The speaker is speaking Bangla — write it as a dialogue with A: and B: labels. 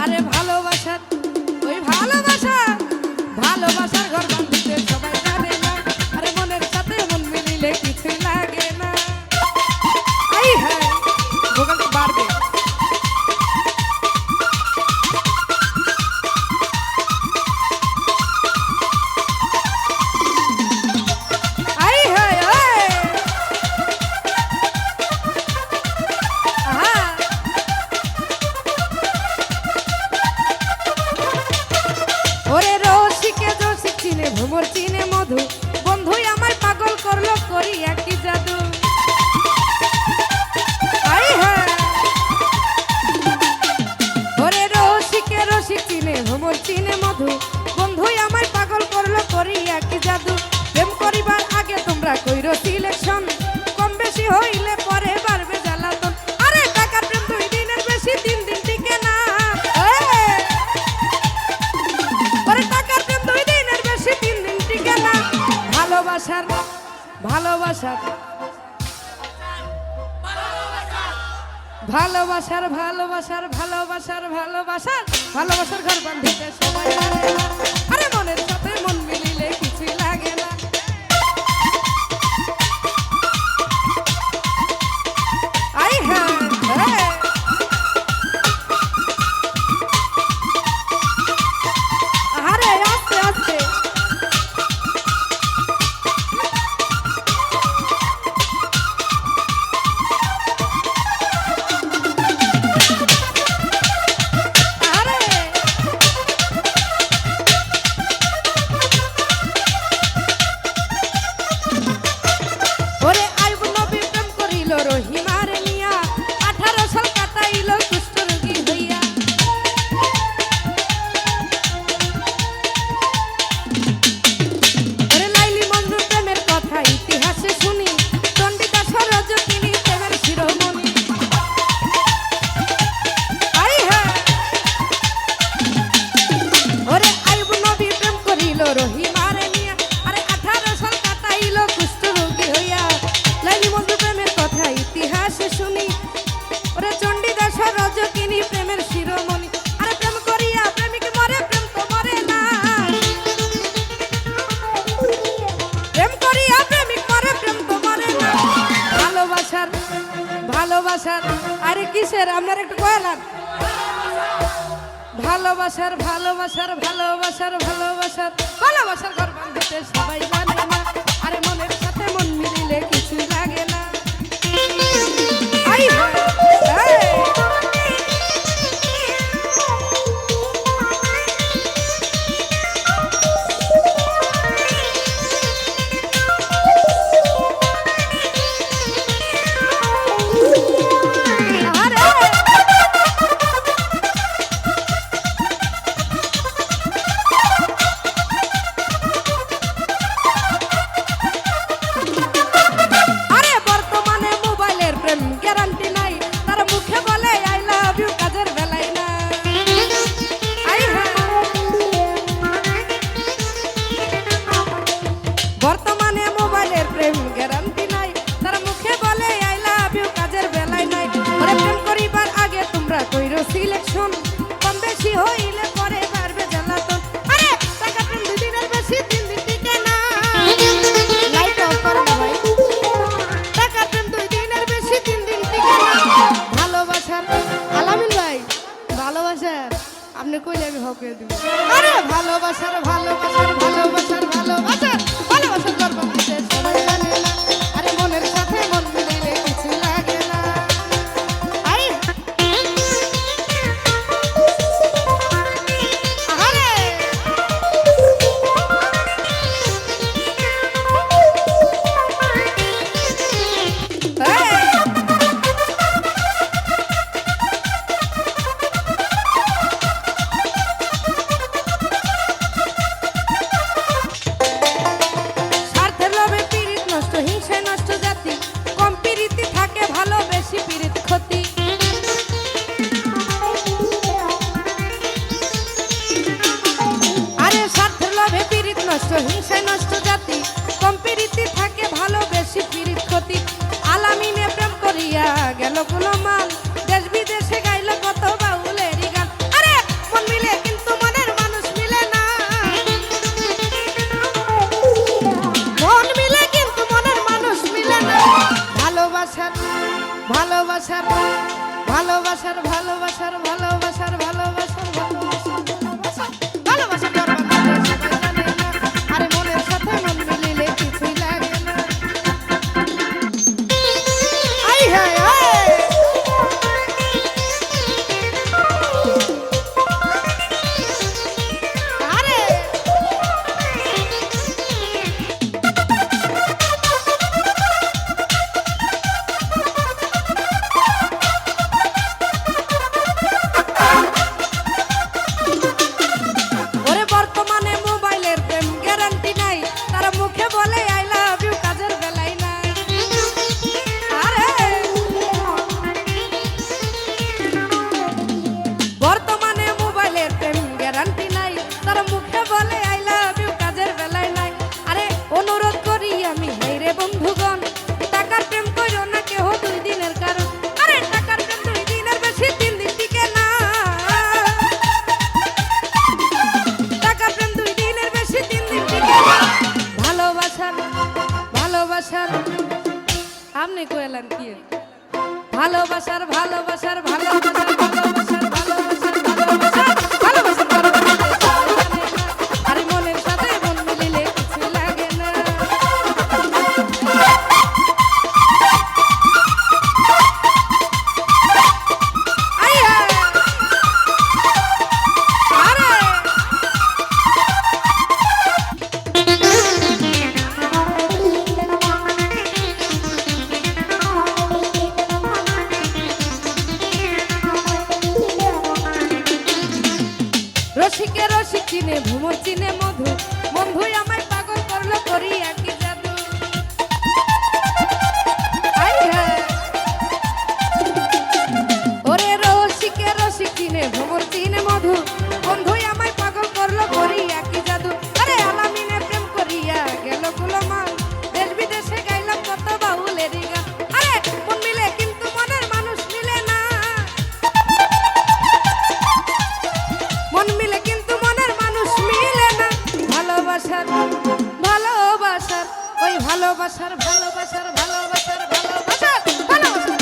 A: আরে ভালোবাসার ওই ভালোবাসা ভালোবাসার ঘর বাঁধিতে সবাই জানে না আরে মনের সাথে মন মিলিলে কিছুই লাগে না এই হ্যাঁ ভোগান্তি বাড়বে ভ্রমর চিনে মধু বন্ধুই আমায় পাগল করলো করি একই জাদু ওরে রসিকে রসিক চিনে ভ্রমর চিনে মধু বন্ধুই আমায় পাগল করলো করি একই জাদু প্রেম করিবার আগে তোমরা কইরো সিলেকশন কম বেশি হইলে পরে বাড়বে জ্বালাতন আরে টাকার প্রেম 2 দিনের বেশি 3 দিন টিকে না ওরে টাকার প্রেম 2 দিনের বেশি 3 দিন টিকে না ভালোবাসার ভালোবাসার ভালোবাসার ভালোবাসার ভালোবাসার ভালোবাসার ভালোবাসার ঘর বাঁধিতে সবাই জানে না আরে মনের সাথে মন মিলিলে কিছুই লাগে না আই হ্যাঁ আরে আস্তে আস্তে ভালোবাসার আরে কিসের আপনার একটু কয়লান ভালোবাসার ভালোবাসার ভালোবাসার ভালোবাসার ভালোবাসার ঘর বাঁধিতে সবাই জানে না আরে মনের সাথে মন মিলিলে কিছু লাগে না বর্তমানে মোবাইলের প্রেম গ্যারান্টি নাই তার মুখে বলে আই লাভ ইউ কাজের বেলায় নাই ওরে প্রেম করিবার আগে তোমরা কইরো সিলেকশন কম বেশি হইলে পরে বাড়বে জ্বালাতন আরে টাকা প্রেম 2 দিনের বেশি 3 দিন টিকে না লাইট অফ করো ভাই টাকা প্রেম 2 দিনের বেশি 3 দিন টিকে না ভালোবাসার আলামিন ভাই ভালোবাসার আপনি কইলে আমি হকে দিব আরে ভালোবাসার ভালোবাসার ভালোবাসার ভালোবাসার ভালোবাসার ঘর বাঁধিতে সবাই জানে না আরে মনের সাথে মন মিলিলে কিছু লাগে না আই আরে নষ্ট হিংসায় নষ্ট জাতি কম প্রীতি থাকে ভালো বেশি প্রীত ক্ষতি আলামিনে প্রেম করিয়া গেল গুলো মান দেশ বিদেশে গাইল কত বাউলেরই গান গ্যারান্টি নাই, তারা মুখে বলে আই লাভ ইউ কাজের বেলায় নাই। আরে বর্তমানে মোবাইলের প্রেম গ্যারান্টি নাই, তারা মুখে বলে আই লাভ ইউ কাজের বেলায় নাই। আরে অনুরোধ করি আমি হেরে বন্ধুগণ, টাকার প্রেম কইরো না কেহ 2 দিনের কারণ। আরে টাকার প্রেম 2 দিনের বেশি 3 দিন টিকে না। টাকার প্রেম 2 দিনের বেশি 3 দিন টিকে না। ভালোবাসার ভালোবাসার আপনি কইলেন কি? ভালোবাসার ভালোবাসার ভালোবাসার ভালোবাসার ভালোবাসার ভালোবাসার ভালোবাসার আরে মনের সাথে মন মিলিলে কিছু লাগে না। আইয়া আরে রসিকে রসিক চিনে ভ্রমর চিনে মধু, বন্ধুই আমায় পাগল করলো করি একই জাদু। ওরে রসিকে রসিক চিনে ভ্রমর চিনে মধু, বন্ধুই আমায় পাগল করলো করি একই জাদু। আরে আলামিনে প্রেম করিয়া গেল গুলমান, দেশ বিদেশে গাইলাম কত বাউলের গান। আরে মন মিলে কিন্তু মনের মানুষ মিলে না, মন মিলে কিন্তু মনের মানুষ মিলে না। ভালোবাসার ভালোবাসার ওই ভালোবাসার ভালোবাসার ভালোবাসার ভালোবাসার ভালোবাসার